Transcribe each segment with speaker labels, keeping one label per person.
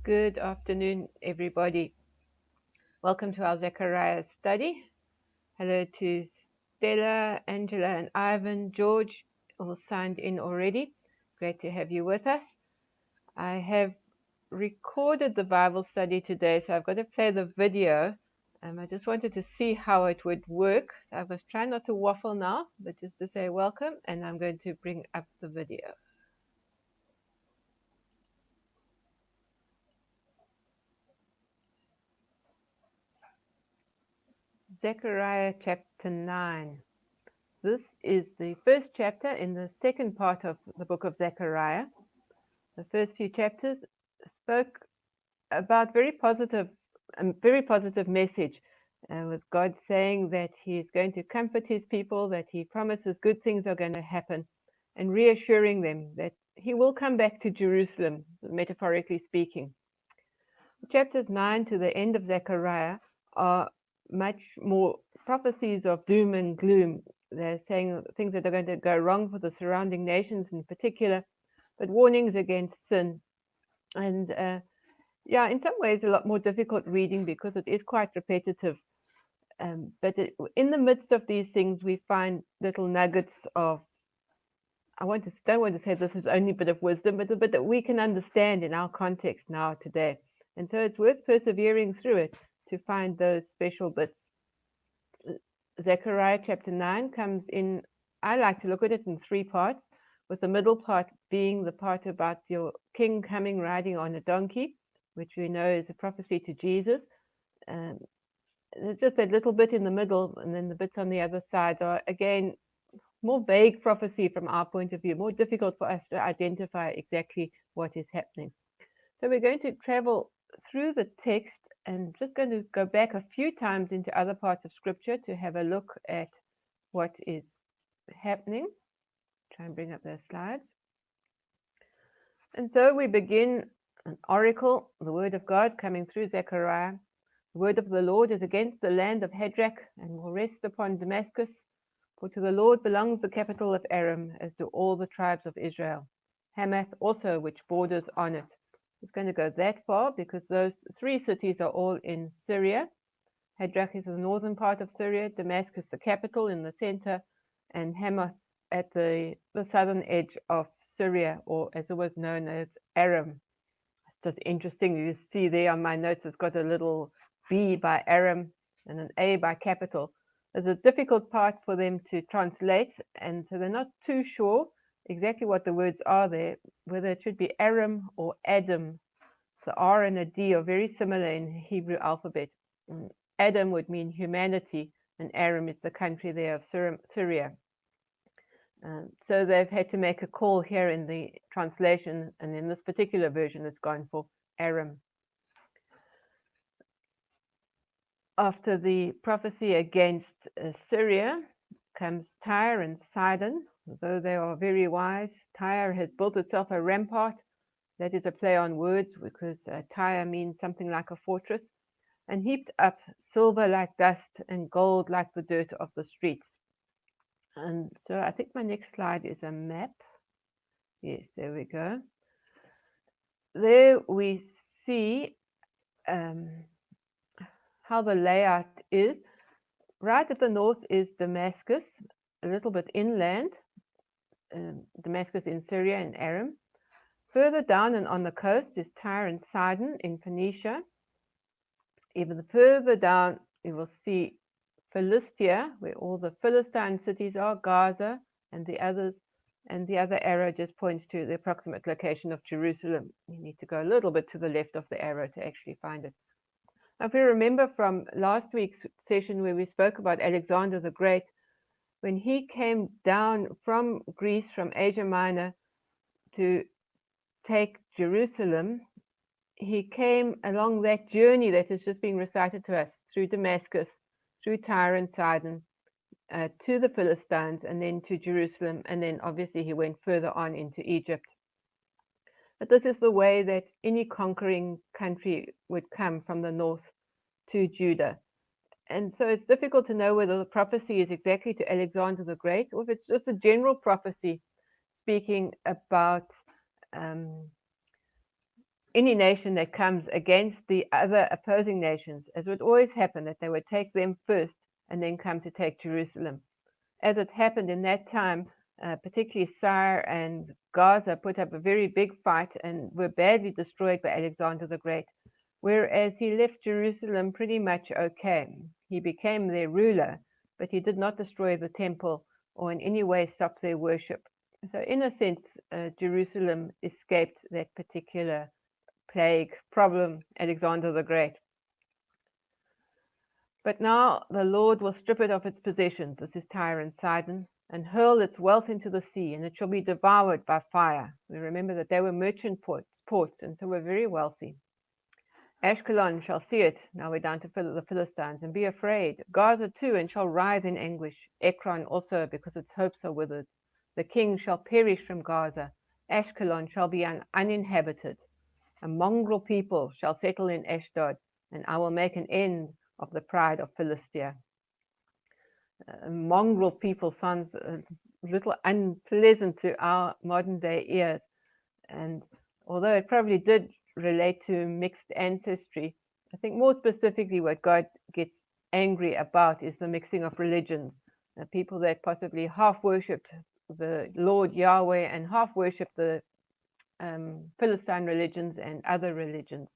Speaker 1: Good afternoon, everybody. Welcome to our Zechariah study. Hello to Stella, Angela, and Ivan. George, all signed in already. Great to have you with us. I have recorded the Bible study today, so I've got to play the video. I just wanted to see how it would work. I was trying not to waffle now, but just to say welcome, and I'm going to bring up the video. Zechariah chapter 9. This is the first chapter in the second part of the book of Zechariah. The first few chapters spoke about very positive message, with God saying that He is going to comfort His people, that He promises good things are going to happen, and reassuring them that He will come back to Jerusalem, metaphorically speaking. Chapters 9 to the end of Zechariah are much more prophecies of doom and gloom. They're saying things that are going to go wrong for the surrounding nations in particular, but warnings against sin. And in some ways, a lot more difficult reading because it is quite repetitive. But in the midst of these things, we find little nuggets of, don't want to say this is only a bit of wisdom, but a bit that we can understand in our context now today. And so it's worth persevering through it to find those special bits. Zechariah chapter 9 comes in, I like to look at it in three parts, with the middle part being the part about your king coming riding on a donkey, which we know is a prophecy to Jesus. There's just that little bit in the middle, and then the bits on the other side are, again, more vague prophecy from our point of view, more difficult for us to identify exactly what is happening. So we're going to travel through the text and just going to go back a few times into other parts of Scripture to have a look at what is happening. Try and bring up those slides. And so we begin an oracle, the word of God coming through Zechariah. The word of the Lord is against the land of Hadrach and will rest upon Damascus. For to the Lord belongs the capital of Aram, as do all the tribes of Israel. Hamath also, which borders on it. It's going to go that far because those three cities are all in Syria. Hadrach is the northern part of Syria, Damascus the capital in the center, and Hamath at the southern edge of Syria, or as it was known as Aram. It's just interesting. You see there on my notes, it's got a little B by Aram and an A by capital. There's a difficult part for them to translate, and so they're not too sure exactly what the words are there, whether it should be Aram or Adam. The R and a D are very similar in Hebrew alphabet. Adam would mean humanity, and Aram is the country there of Syria. So they've had to make a call here in the translation, and in this particular version, it's gone for Aram. After the prophecy against Syria comes Tyre and Sidon. Though they are very wise, Tyre has built itself a rampart. That is a play on words because Tyre means something like a fortress, and heaped up silver like dust and gold like the dirt of the streets. And so I think my next slide is a map. Yes, there we go. There we see how the layout is. Right at the north is Damascus, a little bit inland, Damascus in Syria and Aram. Further down and on the coast is Tyre and Sidon in Phoenicia. Even further down, you will see Philistia, where all the Philistine cities are, Gaza, and the others. And the other arrow just points to the approximate location of Jerusalem. You need to go a little bit to the left of the arrow to actually find it. Now, if we remember from last week's session where we spoke about Alexander the Great, when he came down from Greece, from Asia Minor, to take Jerusalem, he came along that journey that is just being recited to us through Damascus, through Tyre and Sidon, to the Philistines, and then to Jerusalem, and then obviously he went further on into Egypt. But this is the way that any conquering country would come from the north to Judah. And so it's difficult to know whether the prophecy is exactly to Alexander the Great, or if it's just a general prophecy speaking about any nation that comes against the other opposing nations, as would always happen, that they would take them first and then come to take Jerusalem. As it happened in that time, particularly Tyre and Gaza put up a very big fight and were badly destroyed by Alexander the Great, whereas he left Jerusalem pretty much okay. He became their ruler, but he did not destroy the temple or in any way stop their worship. So in a sense, Jerusalem escaped that particular plague problem, Alexander the Great. But now the Lord will strip it of its possessions, this is Tyre and Sidon, and hurl its wealth into the sea, and it shall be devoured by fire. We remember that they were merchant ports, and so were very wealthy. Ashkelon shall see it, now we're down to the Philistines, and be afraid. Gaza too, and shall writhe in anguish. Ekron also, because its hopes are withered. The king shall perish from Gaza. Ashkelon shall be uninhabited. A mongrel people shall settle in Ashdod, and I will make an end of the pride of Philistia. Mongrel people sounds a little unpleasant to our modern day ears, and although it probably did relate to mixed ancestry, I think more specifically what God gets angry about is the mixing of religions. People that possibly half worshipped the Lord Yahweh and half worshipped the Philistine religions and other religions.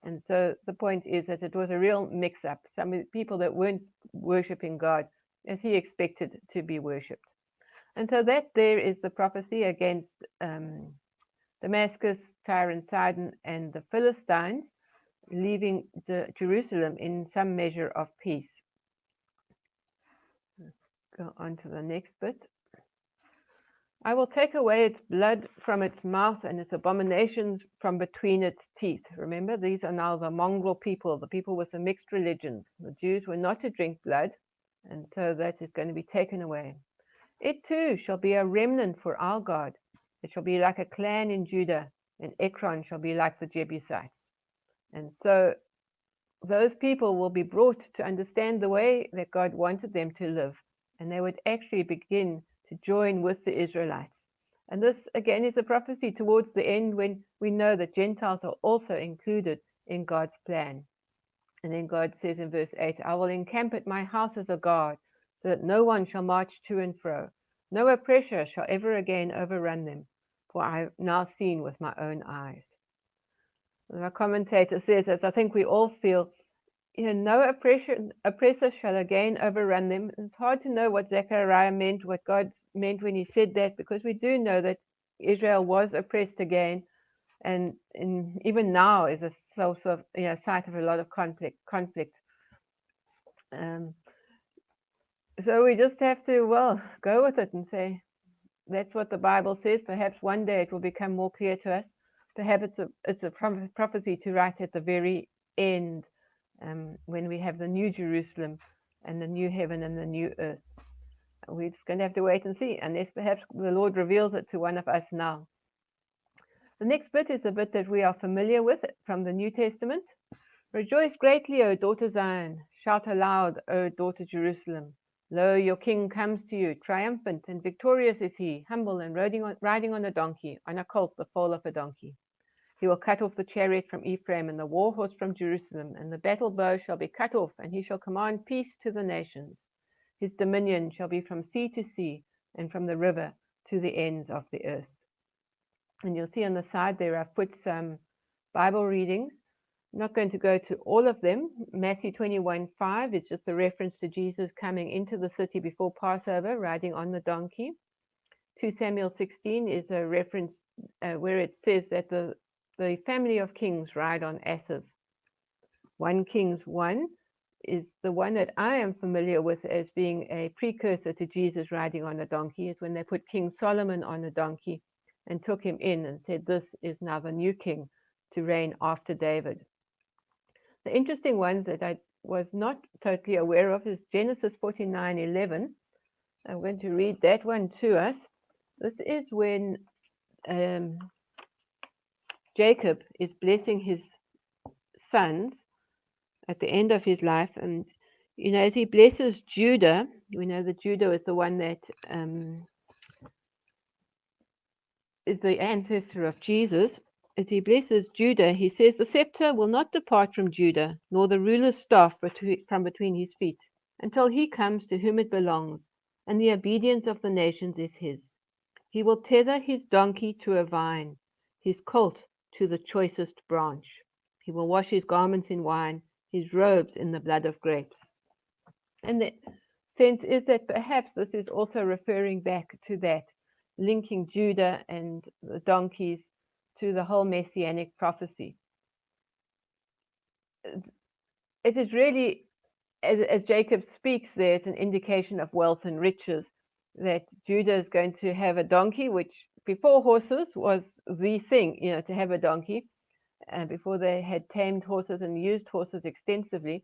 Speaker 1: And so the point is that it was a real mix-up. Some people that weren't worshipping God as he expected to be worshipped. And so that there is the prophecy against Damascus, Tyre and Sidon, and the Philistines, leaving Jerusalem in some measure of peace. Go on to the next bit. I will take away its blood from its mouth and its abominations from between its teeth. Remember, these are now the mongrel people, the people with the mixed religions. The Jews were not to drink blood, and so that is going to be taken away. It too shall be a remnant for our God. It shall be like a clan in Judah, and Ekron shall be like the Jebusites. And so those people will be brought to understand the way that God wanted them to live, and they would actually begin to join with the Israelites. And this again is a prophecy towards the end when we know that Gentiles are also included in God's plan. And then God says in verse 8, I will encamp at my house as a guard, so that no one shall march to and fro. No oppressor shall ever again overrun them, for I have now seen with my own eyes. And our commentator says, as I think we all feel, no oppressor shall again overrun them. It's hard to know what Zechariah meant, what God meant when he said that, because we do know that Israel was oppressed again, and even now is a source of site of a lot of conflict. So we just have to go with it and say that's what the Bible says. Perhaps one day it will become more clear to us. Perhaps it's a prophecy to write at the very end. When we have the new Jerusalem and the new heaven and the new earth. We're just going to have to wait and see, unless perhaps the Lord reveals it to one of us now. The next bit is the bit that we are familiar with from the New Testament. Rejoice greatly, O daughter Zion. Shout aloud, O daughter Jerusalem. Lo, your king comes to you, triumphant and victorious is he, humble and riding on a donkey, on a colt, the foal of a donkey. He will cut off the chariot from Ephraim and the war horse from Jerusalem, and the battle bow shall be cut off, and he shall command peace to the nations. His dominion shall be from sea to sea, and from the river to the ends of the earth. And you'll see on the side there I've put some Bible readings. I'm not going to go to all of them. Matthew 21:5 is just a reference to Jesus coming into the city before Passover, riding on the donkey. 2 Samuel 16 is a reference where it says that the family of kings ride on asses. 1 Kings 1 is the one that I am familiar with as being a precursor to Jesus riding on a donkey, is when they put King Solomon on a donkey and took him in and said, this is now the new king to reign after David. The interesting ones that I was not totally aware of is Genesis 49:11. I'm going to read that one to us. This is when Jacob is blessing his sons at the end of his life, and as he blesses Judah, we know that Judah is the one that is the ancestor of Jesus, as he blesses Judah, he says, "The scepter will not depart from Judah, nor the ruler's staff from between his feet, until he comes to whom it belongs, and the obedience of the nations is his. He will tether his donkey to a vine, his colt to the choicest branch. He will wash his garments in wine, his robes in the blood of grapes." And the sense is that perhaps this is also referring back to that, linking Judah and the donkeys to the whole messianic prophecy. It is really, as Jacob speaks there, it's an indication of wealth and riches, that Judah is going to have a donkey, which before horses was the thing, to have a donkey, before they had tamed horses and used horses extensively.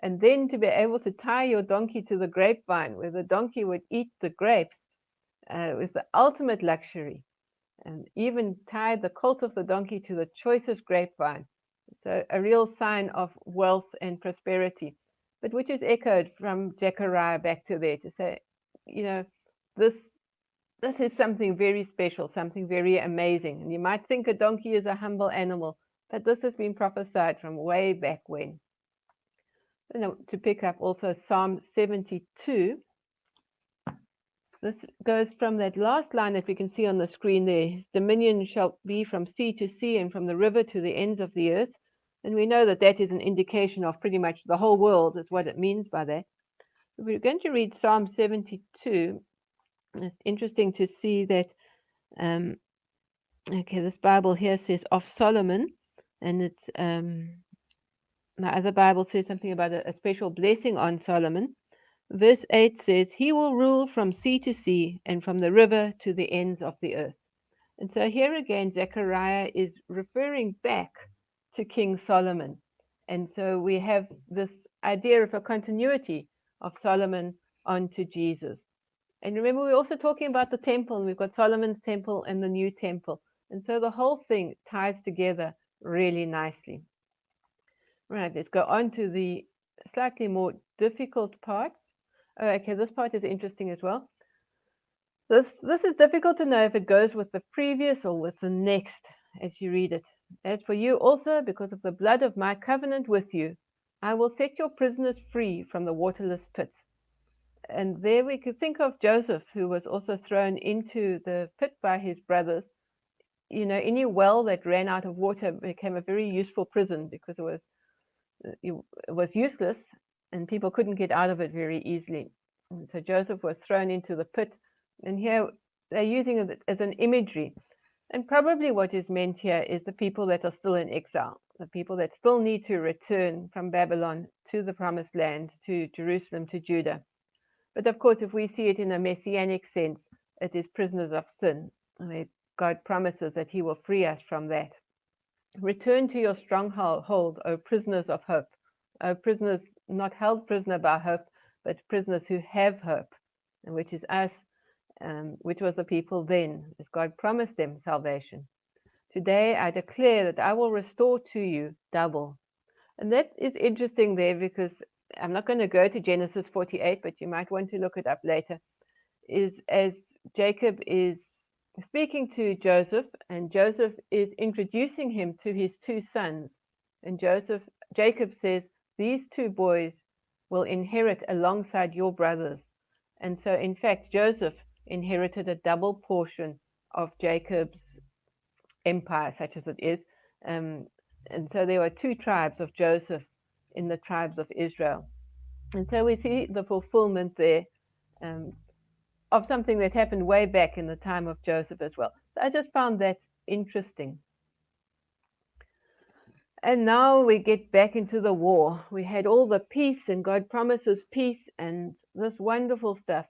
Speaker 1: And then to be able to tie your donkey to the grapevine, where the donkey would eat the grapes, was the ultimate luxury. And even tie the colt of the donkey to the choicest grapevine. So a real sign of wealth and prosperity, but which is echoed from Zechariah back to there to say, this this is something very special, something very amazing. And you might think a donkey is a humble animal, but this has been prophesied from way back when. To pick up also Psalm 72. This goes from that last line that we can see on the screen there. His dominion shall be from sea to sea and from the river to the ends of the earth. And we know that that is an indication of pretty much the whole world, is what it means by that. We're going to read Psalm 72. It's interesting to see that, this Bible here says of Solomon, and it's my other Bible says something about a special blessing on Solomon. Verse 8 says, "He will rule from sea to sea and from the river to the ends of the earth." And so here again, Zechariah is referring back to King Solomon. And so we have this idea of a continuity of Solomon onto Jesus. And remember, we're also talking about the temple, and we've got Solomon's temple and the new temple. And so the whole thing ties together really nicely. Right, let's go on to the slightly more difficult parts. Oh, okay, this part is interesting as well. This is difficult to know if it goes with the previous or with the next as you read it. "As for you also, because of the blood of my covenant with you, I will set your prisoners free from the waterless pit." And there we could think of Joseph, who was also thrown into the pit by his brothers. Any well that ran out of water became a very useful prison, because it was useless and people couldn't get out of it very easily. And so Joseph was thrown into the pit, and here they're using it as an imagery. And probably what is meant here is the people that are still in exile, the people that still need to return from Babylon to the promised land, to Jerusalem, to Judah. But of course, if we see it in a messianic sense, it is prisoners of sin. And God promises that he will free us from that. "Return to your stronghold, O prisoners of hope." O prisoners not held prisoner by hope, but prisoners who have hope, and which is us, which was the people then, as God promised them salvation. "Today I declare that I will restore to you double." And that is interesting there, because I'm not going to go to Genesis 48, but you might want to look it up later, is as Jacob is speaking to Joseph, and Joseph is introducing him to his two sons. And Jacob says, "These two boys will inherit alongside your brothers." And so, in fact, Joseph inherited a double portion of Jacob's empire, such as it is. And so there were two tribes of Joseph in the tribes of Israel. And so we see the fulfillment there of something that happened way back in the time of Joseph as well. So I just found that interesting. And now we get back into the war. We had all the peace, and God promises peace and this wonderful stuff.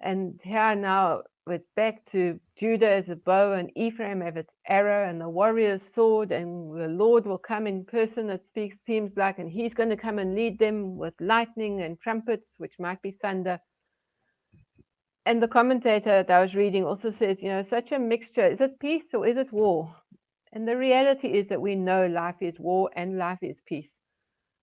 Speaker 1: And here now it's back to Judah as a bow and Ephraim as its arrow and the warrior's sword, and the Lord will come in person, it seems like, and he's going to come and lead them with lightning and trumpets, which might be thunder. And the commentator that I was reading also says, such a mixture. Is it peace or is it war? And the reality is that we know life is war and life is peace.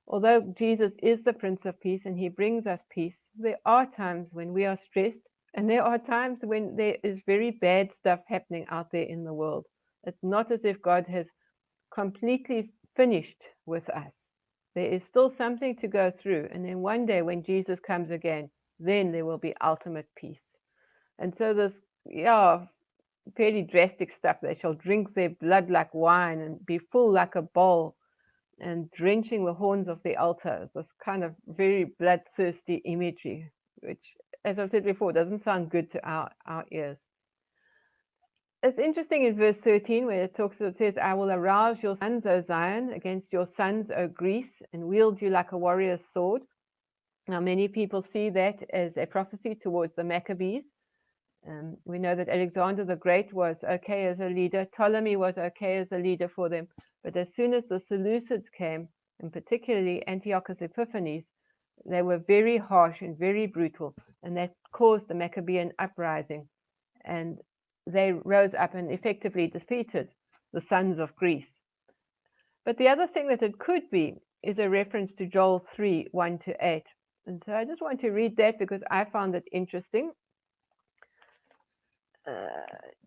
Speaker 1: Although Jesus is the Prince of Peace and he brings us peace, there are times when we are stressed, and there are times when there is very bad stuff happening out there in the world. It's not as if God has completely finished with us. There is still something to go through. And then one day when Jesus comes again, then there will be ultimate peace. And so this, fairly drastic stuff. They shall drink their blood like wine and be full like a bowl and drenching the horns of the altar. This kind of very bloodthirsty imagery, which, as I've said before, doesn't sound good to our ears. It's interesting in verse 13 where it says, I will arouse your sons, O Zion, against your sons, O Greece, and wield you like a warrior's sword. Now, many people see that as a prophecy towards the Maccabees. We know that Alexander the Great was okay as a leader. Ptolemy was okay as a leader for them. But as soon as the Seleucids came, and particularly Antiochus Epiphanes, they were very harsh and very brutal. And that caused the Maccabean uprising. And they rose up and effectively defeated the sons of Greece. But the other thing that it could be is a reference to Joel 3, 1 to 8. And so I just want to read that because I found it interesting.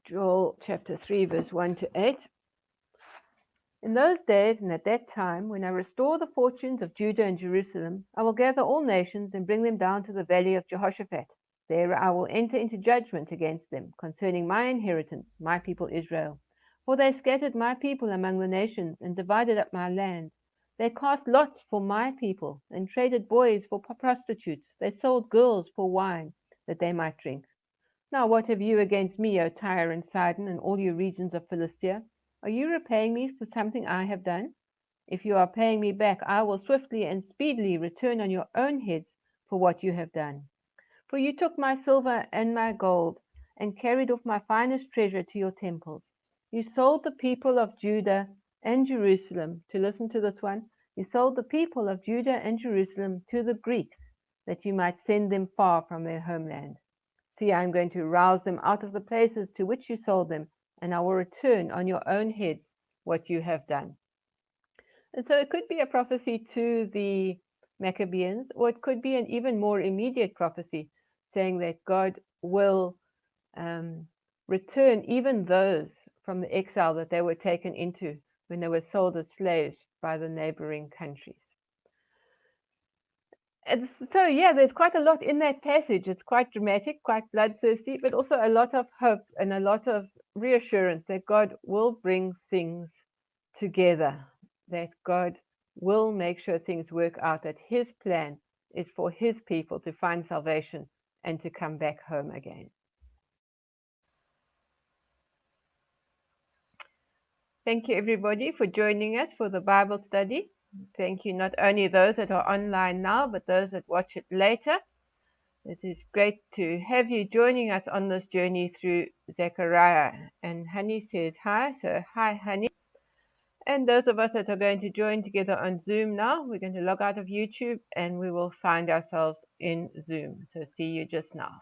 Speaker 1: Joel chapter 3, verse 1 to 8. In those days and at that time, when I restore the fortunes of Judah and Jerusalem, I will gather all nations and bring them down to the valley of Jehoshaphat. There I will enter into judgment against them concerning my inheritance, my people Israel. For they scattered my people among the nations and divided up my land. They cast lots for my people and traded boys for prostitutes. They sold girls for wine, that they might drink. Now what have you against me, O Tyre and Sidon, and all you regions of Philistia? Are you repaying me for something I have done? If you are paying me back, I will swiftly and speedily return on your own heads for what you have done. For you took my silver and my gold, and carried off my finest treasure to your temples. You sold the people of Judah and Jerusalem, to listen to this one, you sold the people of Judah and Jerusalem to the Greeks, that you might send them far from their homeland. See, I am going to rouse them out of the places to which you sold them, and I will return on your own heads what you have done. And so it could be a prophecy to the Maccabees, or it could be an even more immediate prophecy saying that God will return even those from the exile that they were taken into when they were sold as slaves by the neighboring countries. And so, yeah, there's quite a lot in that passage. It's quite dramatic, quite bloodthirsty, but also a lot of hope and a lot of reassurance that God will bring things together, that God will make sure things work out, that his plan is for his people to find salvation and to come back home again. Thank you, everybody, for joining us for the Bible study. Thank you not only those that are online now, but those that watch it later. It is great to have you joining us on this journey through Zechariah. And Honey says hi, so hi, Honey. And those of us that are going to join together on Zoom now, we're going to log out of YouTube and we will find ourselves in Zoom. So see you just now.